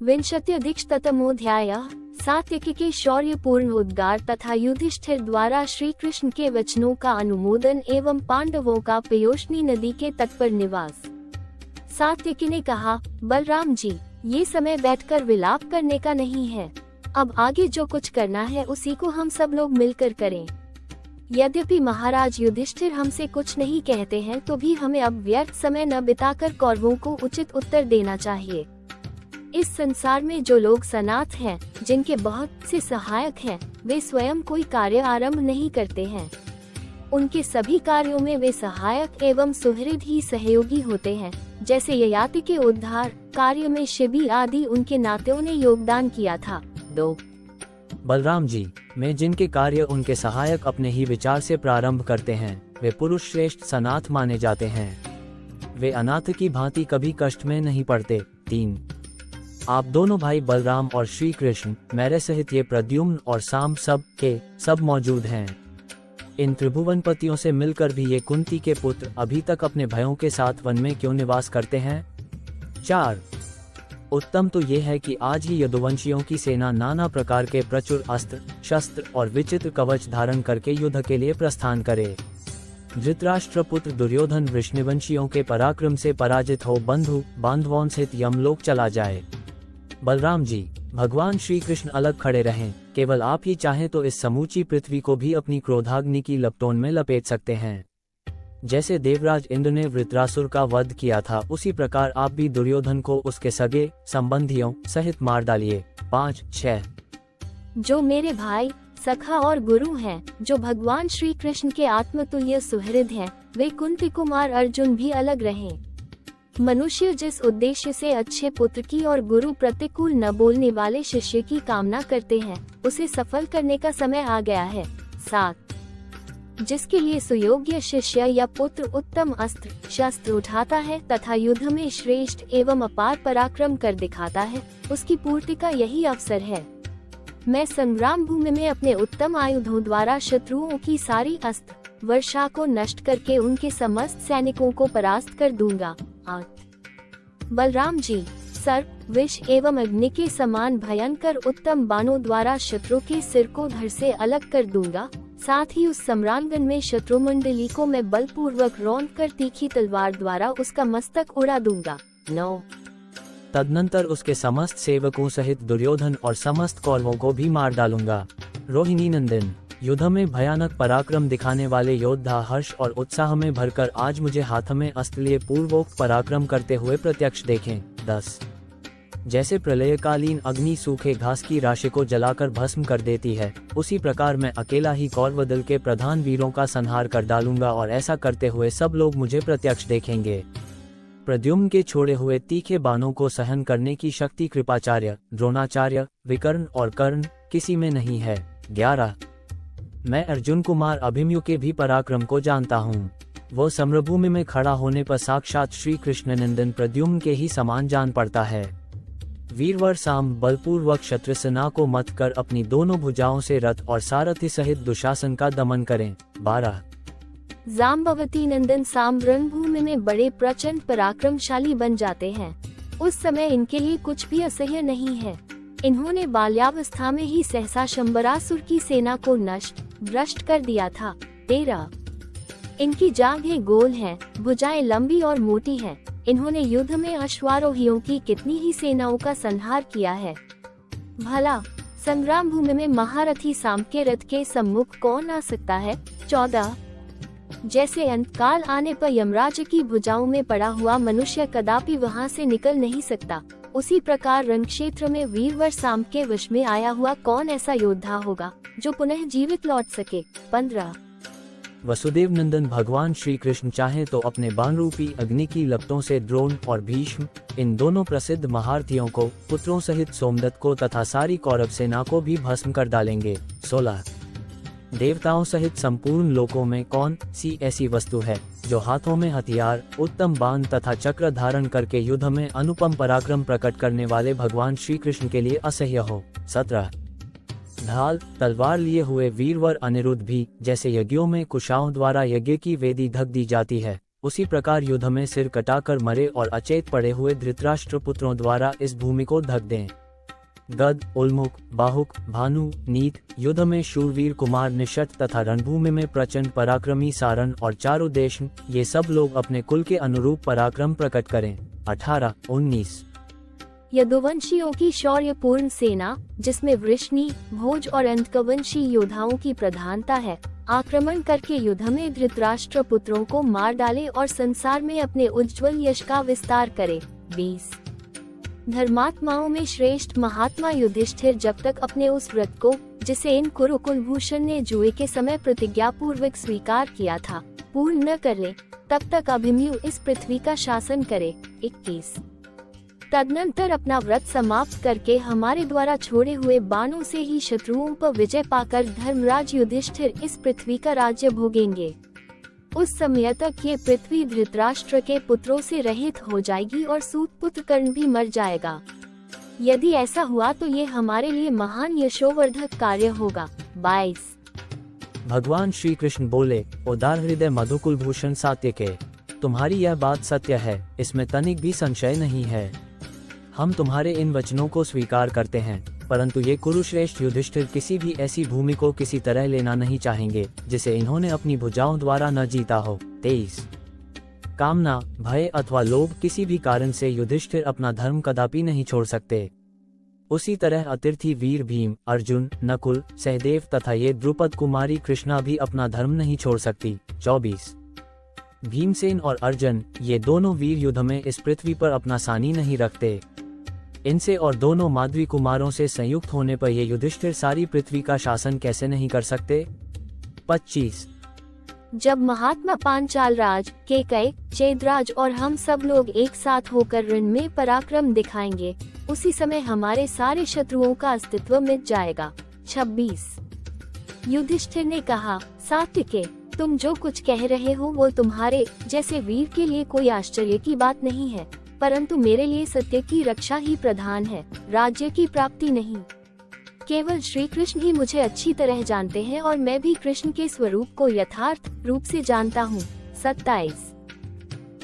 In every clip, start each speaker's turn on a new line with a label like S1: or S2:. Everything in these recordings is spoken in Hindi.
S1: विंशत्यधिकशतमोऽध्यायः। सात्यकी के शौर्यपूर्ण उद्गार तथा युधिष्ठिर द्वारा श्री कृष्ण के वचनों का अनुमोदन एवं पांडवों का पयोष्णी नदी के तट पर निवास। सात्यकी ने कहा, बलराम जी, ये समय बैठकर विलाप करने का नहीं है। अब आगे जो कुछ करना है उसी को हम सब लोग मिलकर करें। यद्यपि महाराज युधिष्ठिर हमसे कुछ नहीं कहते हैं तो भी हमें अब व्यर्थ समय न बिताकर कौरवों को उचित उत्तर देना चाहिए। इस संसार में जो लोग सनाथ हैं, जिनके बहुत से सहायक हैं, वे स्वयं कोई कार्य आरंभ नहीं करते हैं। उनके सभी कार्यों में वे सहायक एवं सुहृद ही सहयोगी होते हैं। जैसे ययाति के उद्धार कार्य में शिबी आदि उनके नातियों ने योगदान किया था। 2
S2: बलराम जी, मैं जिनके कार्य उनके सहायक अपने ही विचार से प्रारंभ करते हैं, वे पुरुष श्रेष्ठ सनाथ माने जाते हैं। वे अनाथ की भांति कभी कष्ट में नहीं पड़ते। 3 आप दोनों भाई बलराम और श्री कृष्ण, मेरे सहित ये प्रद्युम्न और साम सब मौजूद हैं। इन त्रिभुवनपतियों से मिलकर भी ये कुंती के पुत्र अभी तक अपने भाइयों के साथ वन में क्यों निवास करते हैं? 4 उत्तम तो ये है कि आज ही यदुवंशियों की सेना नाना प्रकार के प्रचुर अस्त्र शस्त्र और विचित्र कवच धारण करके युद्ध के लिए प्रस्थान करे। धृतराष्ट्र पुत्र दुर्योधन वृष्णिवंशियों के पराक्रम से पराजित हो बंधु बांधवों सहित यमलोक चला जाए। बलराम जी, भगवान श्री कृष्ण अलग खड़े रहें। केवल आप ही चाहें तो इस समूची पृथ्वी को भी अपनी क्रोधाग्नि की लपटों में लपेट सकते हैं। जैसे देवराज इंद्र ने वृत्रासुर का वध किया था, उसी प्रकार आप भी दुर्योधन को उसके सगे संबंधियों सहित मार डालिए। 5-6
S1: जो मेरे भाई सखा और गुरु हैं, जो भगवान श्री कृष्ण के आत्मतुल्य सुहृद हैं, वे कुंती कुमार अर्जुन भी अलग रहें। मनुष्य जिस उद्देश्य से अच्छे पुत्र की और गुरु प्रतिकूल न बोलने वाले शिष्य की कामना करते हैं, उसे सफल करने का समय आ गया है। 7 जिसके लिए सुयोग्य शिष्य या पुत्र उत्तम अस्त्र शस्त्र उठाता है तथा युद्ध में श्रेष्ठ एवं अपार पराक्रम कर दिखाता है, उसकी पूर्ति का यही अवसर है। मैं संग्राम भूमि में अपने उत्तम आयुधों द्वारा शत्रुओं की सारी अस्त्र वर्षा को नष्ट करके उनके समस्त सैनिकों को परास्त कर दूंगा। 8 बलराम जी, सर्प विष एवं अग्नि के समान भयंकर उत्तम बाणों द्वारा शत्रु के सिर को धड़ से अलग कर दूंगा। साथ ही उस सम्रांगण में शत्रुमंडली को मैं बलपूर्वक रौंद कर तीखी तलवार द्वारा उसका मस्तक उड़ा दूंगा। 9
S2: तदनंतर उसके समस्त सेवकों सहित दुर्योधन और समस्त कौरवों को भी मार डालूंगा। रोहिणी नंदन, युद्ध में भयानक पराक्रम दिखाने वाले योद्धा हर्ष और उत्साह में भरकर आज मुझे हाथ में अस्त्र लिए पूर्वोक्त पराक्रम करते हुए प्रत्यक्ष देखें। 10 जैसे प्रलयकालीन अग्नि सूखे घास की राशि को जलाकर भस्म कर देती है, उसी प्रकार मैं अकेला ही कौरव दल के प्रधान वीरों का संहार कर डालूंगा और ऐसा करते हुए सब लोग मुझे प्रत्यक्ष देखेंगे। प्रद्युम्न के छोड़े हुए तीखे बाणों को सहन करने की शक्ति कृपाचार्य, द्रोणाचार्य, विकर्ण और कर्ण किसी में नहीं है। 11 मैं अर्जुन कुमार अभिमन्यु के भी पराक्रम को जानता हूँ। वो सम्रभूमि में खड़ा होने पर साक्षात श्री कृष्ण नंदन प्रद्युम्न के ही समान जान पड़ता है। वीरवर साम बलपूर्वक शत्रुसेना को मत कर अपनी दोनों भुजाओं से रथ और सारथी सहित दुशासन का दमन करें। 12
S1: जाम्बवती नंदन साम रणभूमि में बड़े प्रचंड पराक्रमशाली बन जाते हैं। उस समय इनके लिए कुछ भी असह्य नहीं है। इन्होंने बाल्यावस्था में ही सहसा शंबरासुर की सेना को नष्ट भ्रष्ट कर दिया था। 13 इनकी जांघें गोल हैं, भुजाएं लंबी और मोटी हैं। इन्होंने युद्ध में अश्वारोहियों की कितनी ही सेनाओं का संहार किया है। भला संग्राम भूमि में महारथी साम के रथ के सम्मुख कौन आ सकता है। 14 जैसे अंतकाल आने पर यमराज की भुजाओं में पड़ा हुआ मनुष्य कदापि वहां से निकल नहीं सकता, उसी प्रकार रणक्षेत्र में वीरवर साम के वश में आया हुआ कौन ऐसा योद्धा होगा जो पुनः जीवित लौट सके। 15
S2: वसुदेव नंदन भगवान श्री कृष्ण चाहे तो अपने बाण रूपी अग्नि की लपटों से द्रोण और भीष्म, इन दोनों प्रसिद्ध महारथियों को, पुत्रों सहित सोमदत्त को तथा सारी कौरव सेना को भी भस्म कर डालेंगे। 16 देवताओं सहित संपूर्ण लोकों में कौन सी ऐसी वस्तु है जो हाथों में हथियार, उत्तम बाण तथा चक्र धारण करके युद्ध में अनुपम पराक्रम प्रकट करने वाले भगवान श्री कृष्ण के लिए असह्य हो। 17 ढाल तलवार लिए हुए वीरवर अनिरुद्ध भी, जैसे यज्ञों में कुशाओं द्वारा यज्ञ की वेदी ढक दी जाती है, उसी प्रकार युद्ध में सिर कटाकर मरे और अचेत पड़े हुए धृतराष्ट्र पुत्रों द्वारा इस भूमि को ढक दें। गद, उल्मुख, बाहुक, भानु, नीत, युद्ध में शूरवीर कुमार निषट तथा रणभूमि में प्रचंड पराक्रमी सारण और चारों देश, ये सब लोग अपने कुल के अनुरूप पराक्रम प्रकट करें। 18-19
S1: यदुवंशियों की शौर्यपूर्ण सेना, जिसमें वृष्णि, भोज और अंतकवंशी योद्धाओं की प्रधानता है, आक्रमण करके युद्ध में धृतराष्ट्र पुत्रों को मार डाले और संसार में अपने उज्ज्वल यश का विस्तार करे। 20 धर्मात्माओं में श्रेष्ठ महात्मा युधिष्ठिर जब तक अपने उस व्रत को, जिसे इन कुरुकुलभूषण ने जुए के समय प्रतिज्ञा पूर्वक स्वीकार किया था, पूर्ण न कर ले, तब तक अभिमन्यु इस पृथ्वी का शासन करे। 21 तदनंतर अपना व्रत समाप्त करके हमारे द्वारा छोड़े हुए बाणों से ही शत्रुओं पर विजय पाकर धर्मराज युधिष्ठिर इस पृथ्वी का राज्य भोगेंगे। उस समय तक ये पृथ्वी धृतराष्ट्र के पुत्रों से रहित हो जाएगी और सूत पुत्र कर्ण भी मर जाएगा। यदि ऐसा हुआ तो ये हमारे लिए महान यशोवर्धक कार्य होगा। 22
S2: भगवान श्री कृष्ण बोले, उदार हृदय मधुकुलभूषण सात्यके, तुम्हारी यह बात सत्य है, इसमें तनिक भी संशय नहीं है। हम तुम्हारे इन वचनों को स्वीकार करते हैं, परंतु ये कुरुश्रेष्ठ युधिष्ठिर किसी भी ऐसी भूमि को किसी तरह लेना नहीं चाहेंगे जिसे इन्होंने अपनी भुजाओं द्वारा न जीता हो। 23 कामना, भय अथवा लोभ किसी भी कारण से युधिष्ठिर अपना धर्म कदापि नहीं छोड़ सकते। उसी तरह अतिर्थि वीर भीम, अर्जुन, नकुल, सहदेव तथा ये द्रुपद कुमारी कृष्णा भी अपना धर्म नहीं छोड़ सकती। 24 भीमसेन और अर्जुन, ये दोनों वीर युद्ध में इस पृथ्वी पर अपना सानी नहीं रखते। इनसे और दोनों माधवी कुमारों से संयुक्त होने पर ये युधिष्ठिर सारी पृथ्वी का शासन कैसे नहीं कर सकते। 25
S1: जब महात्मा पांचाल राज, केकय, चेदराज और हम सब लोग एक साथ होकर रण में पराक्रम दिखाएंगे, उसी समय हमारे सारे शत्रुओं का अस्तित्व मिट जाएगा। 26 युधिष्ठिर ने कहा, सात्यके, तुम जो कुछ कह रहे हो वो तुम्हारे जैसे वीर के लिए कोई आश्चर्य की बात नहीं है, परंतु मेरे लिए सत्य की रक्षा ही प्रधान है, राज्य की प्राप्ति नहीं। केवल श्री कृष्ण ही मुझे अच्छी तरह जानते हैं और मैं भी कृष्ण के स्वरूप को यथार्थ रूप से जानता हूँ। 27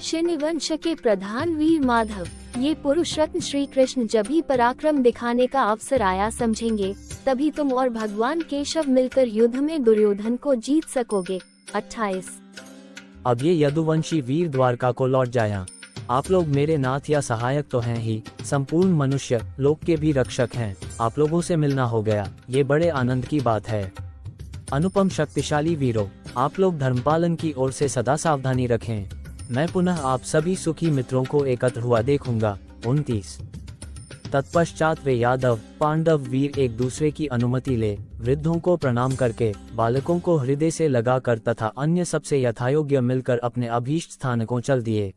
S1: शिन्वंश के प्रधान वीर माधव, ये पुरुष रत्न श्री कृष्ण जब भी पराक्रम दिखाने का अवसर आया समझेंगे, तभी तुम और भगवान केशव मिलकर युद्ध में दुर्योधन को जीत सकोगे। 28
S2: अब ये यदुवंशी वीर द्वारका को लौट जाया। आप लोग मेरे नाथ या सहायक तो हैं ही, संपूर्ण मनुष्य लोक के भी रक्षक हैं। आप लोगों से मिलना हो गया, ये बड़े आनंद की बात है। अनुपम शक्तिशाली वीरों, आप लोग धर्मपालन की ओर से सदा सावधानी रखें। मैं पुनः आप सभी सुखी मित्रों को एकत्र हुआ देखूंगा। 29 तत्पश्चात वे यादव पांडव वीर एक दूसरे की अनुमति ले, वृद्धों को प्रणाम करके, बालकों को हृदय से लगाकर तथा अन्य सबसे यथायोग्य मिलकर अपने अभीष्ट स्थानकों चल दिए।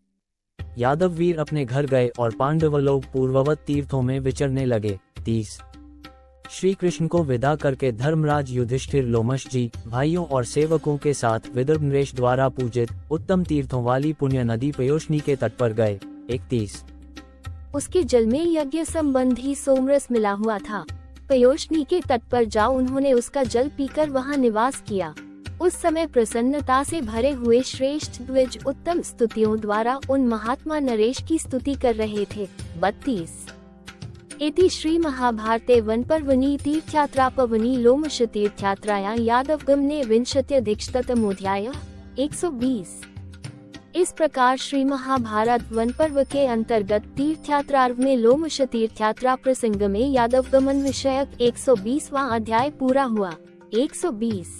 S2: यादव वीर अपने घर गए और पांडव लोग पूर्ववत तीर्थों में विचरने लगे। 30 श्री कृष्ण को विदा करके धर्मराज युधिष्ठिर लोमश जी, भाइयों और सेवकों के साथ विदर्भ नरेश द्वारा पूजित उत्तम तीर्थों वाली पुण्य नदी पयोष्णी के तट पर गए। 31
S1: उसके जल में यज्ञ संबंधी सोमरस मिला हुआ था। पयोष्णी के तट पर जाओ उन्होंने उसका जल पीकर वहां निवास किया। उस समय प्रसन्नता से भरे हुए श्रेष्ठ द्विज उत्तम स्तुतियों द्वारा उन महात्मा नरेश की स्तुति कर रहे थे। 32 इति श्री महाभारते वन पर्वणि तीर्थयात्रापवनि लोमश तीर्थयात्रायां यादवगमने विंशत्यधिकशतमोऽध्यायः 120। इस प्रकार श्री महाभारत वन पर्व के अंतर्गत तीर्थयात्रार्व में लोमश तीर्थयात्रा प्रसंग में यादवगमन विषयक 120वां अध्याय पूरा हुआ। 120